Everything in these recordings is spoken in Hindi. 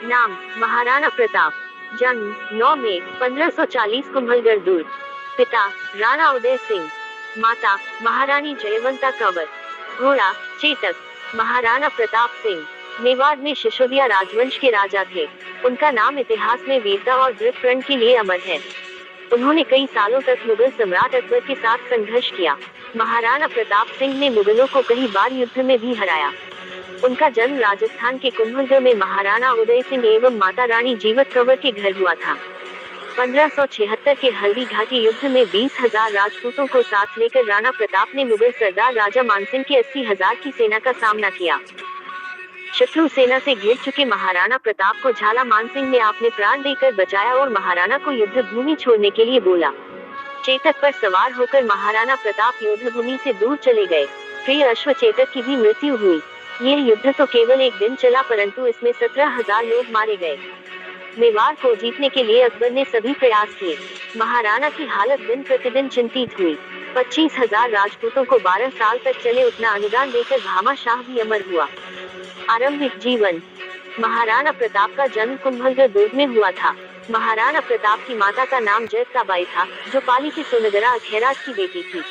नाम महाराणा प्रताप। जन्म 9 मई 1540 कुंभलगढ़ दुर्ग। पिता राणा उदय सिंह। माता महारानी जयवंता कंवर। घोड़ा चेतक। महाराणा प्रताप सिंह मेवाड़ में सिसोदिया राजवंश के राजा थे। उनका नाम इतिहास में वीरता और दृढ़ प्रण के लिए अमर है। उन्होंने कई सालों तक मुगल सम्राट अकबर के साथ संघर्ष किया। महाराणा प्रताप सिंह ने मुगलों को कई बार युद्ध में भी हराया। उनका जन्म राजस्थान के कुंभलगढ़ में महाराणा उदय सिंह एवं माता रानी जीवत कंवर के घर हुआ था। 1576 के हल्दी घाटी युद्ध में 20,000 राजपूतों को साथ लेकर राणा प्रताप ने मुगल सरदार राजा मानसिंह की 80,000 की सेना का सामना किया। शत्रु सेना से घिर चुके महाराणा प्रताप को झाला मानसिंह ने अपने प्राण देकर बचाया और महाराणा को युद्ध भूमि छोड़ने के लिए बोला। चेतक पर सवार होकर महाराणा प्रताप युद्ध भूमि से दूर चले गए। प्रिय अश्व चेतक की भी मृत्यु हुई। यह युद्ध तो केवल एक दिन चला, परंतु इसमें 17,000 लोग मारे गए। मेवाड़ को जीतने के लिए अकबर ने सभी प्रयास किए। महाराणा की हालत दिन प्रतिदिन चिंतित हुई। 25,000 राजपूतों को 12 साल तक चले उतना अनुदान देकर भामा शाह भी अमर हुआ। आरंभिक जीवन। महाराणा प्रताप का जन्म कुंभलगढ़ दुर्ग में हुआ था। महाराणा प्रताप की माता का नाम जयताबाई था, जो पाली की सोनगरा अखेराज की बेटी थी।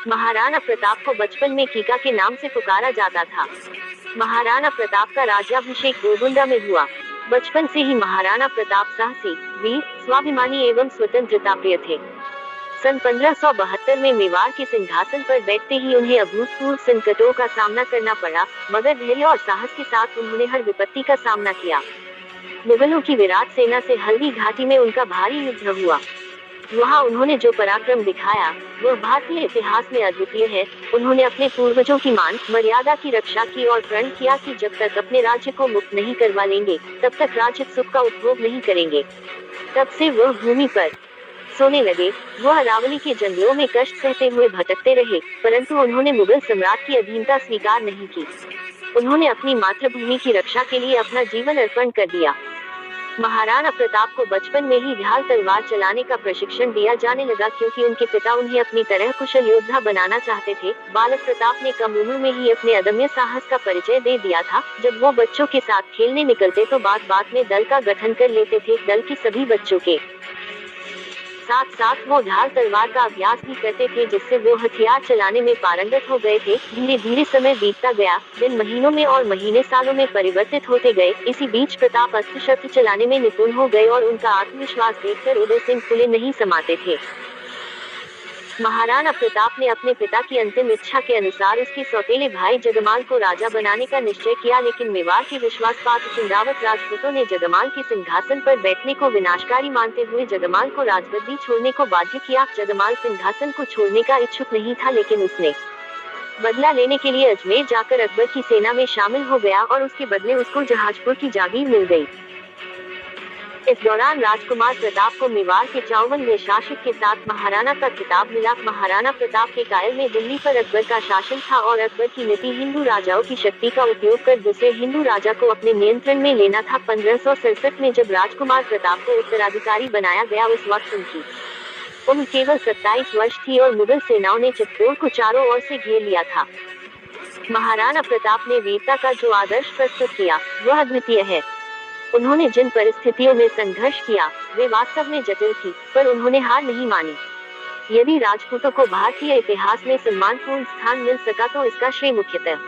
महाराणा प्रताप को बचपन में कीका के नाम से पुकारा जाता था। महाराणा प्रताप का राज्याभिषेक गोलकुंडा में हुआ। बचपन से ही महाराणा प्रताप साहसी, वीर, स्वाभिमानी एवं स्वतंत्रता प्रिय थे। सन 1572 में मेवाड़ के सिंहासन पर बैठते ही उन्हें अभूतपूर्व संकटों का सामना करना पड़ा, मगर धैर्य और साहस के साथ उन्होंने हर विपत्ति का सामना किया। मुगलों की विराट सेना से हल्दी घाटी में उनका भारी युद्ध हुआ। वहां उन्होंने जो पराक्रम दिखाया वह भारतीय इतिहास में अद्वितीय है। उन्होंने अपने पूर्वजों की मान मर्यादा की रक्षा की और प्रण किया कि जब तक अपने राज्य को मुक्त नहीं करवा लेंगे, तब तक राज्य सुख का उपभोग नहीं करेंगे। तब से वह भूमि पर सोने लगे। वह अरावली के जंगलों में कष्ट सहते हुए भटकते रहे, परंतु उन्होंने मुगल सम्राट की अधीनता स्वीकार नहीं की। उन्होंने अपनी मातृभूमि की रक्षा के लिए अपना जीवन अर्पण कर दिया। महाराणा प्रताप को बचपन में ही ढाल तलवार चलाने का प्रशिक्षण दिया जाने लगा, क्योंकि उनके पिता उन्हें अपनी तरह कुशल योद्धा बनाना चाहते थे। बालक प्रताप ने कम उम्र में ही अपने अदम्य साहस का परिचय दे दिया था। जब वो बच्चों के साथ खेलने निकलते तो बात बात में दल का गठन कर लेते थे। दल के सभी बच्चों के साथ साथ वो ढाल तलवार का अभ्यास भी करते थे, जिससे वो हथियार चलाने में पारंगत हो गए थे। धीरे धीरे समय बीतता गया, दिन महीनों में और महीने सालों में परिवर्तित होते गए। इसी बीच प्रताप अस्त्र शस्त्र चलाने में निपुण हो गए और उनका आत्मविश्वास देखकर उदय सिंह फूले नहीं समाते थे। महाराणा प्रताप ने अपने पिता की अंतिम इच्छा के अनुसार उसके सौतेले भाई जगमाल को राजा बनाने का निश्चय किया, लेकिन मेवाड़ के विश्वासपात्र चंद्रावत राजपूतों ने जगमाल के सिंहासन पर बैठने को विनाशकारी मानते हुए जगमाल को राजगद्दी छोड़ने को बाध्य किया। जगमाल सिंहासन को छोड़ने का इच्छुक नहीं था, लेकिन उसने बदला लेने के लिए अजमेर जाकर अकबर की सेना में शामिल हो गया और उसके बदले उसको जहाजपुर की जागीर मिल गई। इस दौरान राजकुमार प्रताप को मेवाड़ के 54वें शासक के साथ महाराणा का खिताब मिला। महाराणा प्रताप के कायल में दिल्ली पर अकबर का शासन था और अकबर की नीति हिंदू राजाओं की शक्ति का उपयोग कर दूसरे हिंदू राजा को अपने नियंत्रण में लेना था। 1567 में जब राजकुमार प्रताप को उत्तराधिकारी बनाया गया, उस वक्त उनकी उम्र केवल 27 वर्ष थी और मुगल सेनाओं ने चित्तौड़ को चारों ओर से घेर लिया था। महाराणा प्रताप ने वीरता का जो आदर्श प्रस्तुत किया वह अद्वितीय है। उन्होंने जिन परिस्थितियों में संघर्ष किया वे वास्तव में जटिल थी, पर उन्होंने हार नहीं मानी। यदि राजपूतों को भारतीय इतिहास में सम्मानपूर्ण स्थान मिल सका तो इसका श्रेय मुख्यतः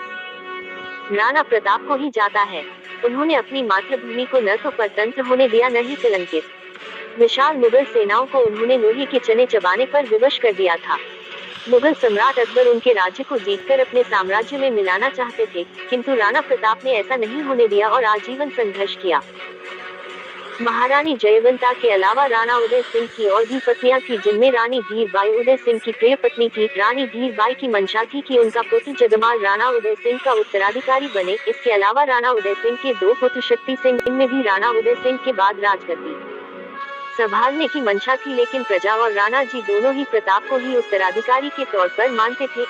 राणा प्रताप को ही जाता है। उन्होंने अपनी मातृभूमि को न तो परतंत्र होने दिया, न ही कलंकित। विशाल मुगल सेनाओं को उन्होंने लोहे के चने चबाने पर विवश कर दिया था। मुगल सम्राट अकबर उनके राज्य को जीतकर अपने साम्राज्य में मिलाना चाहते थे, किंतु राणा प्रताप ने ऐसा नहीं होने दिया और आजीवन संघर्ष किया। महारानी जयवंता के अलावा राणा उदय सिंह की और भी पत्नियां थी, जिनमें रानी धीरबाई उदय सिंह की प्रिय पत्नी थी। रानी धीरबाई की मंशा थी कि उनका पुत्र जगमाल राणा उदय सिंह का उत्तराधिकारी बने। इसके अलावा राणा उदय सिंह के 2 पुत्र शक्ति सिंह, इनमें भी राणा उदय सिंह के बाद राजगद्दी संभालने की मंशा थी, लेकिन प्रजा और राणा जी दोनों ही प्रताप को ही उत्तराधिकारी के तौर पर मानते थे।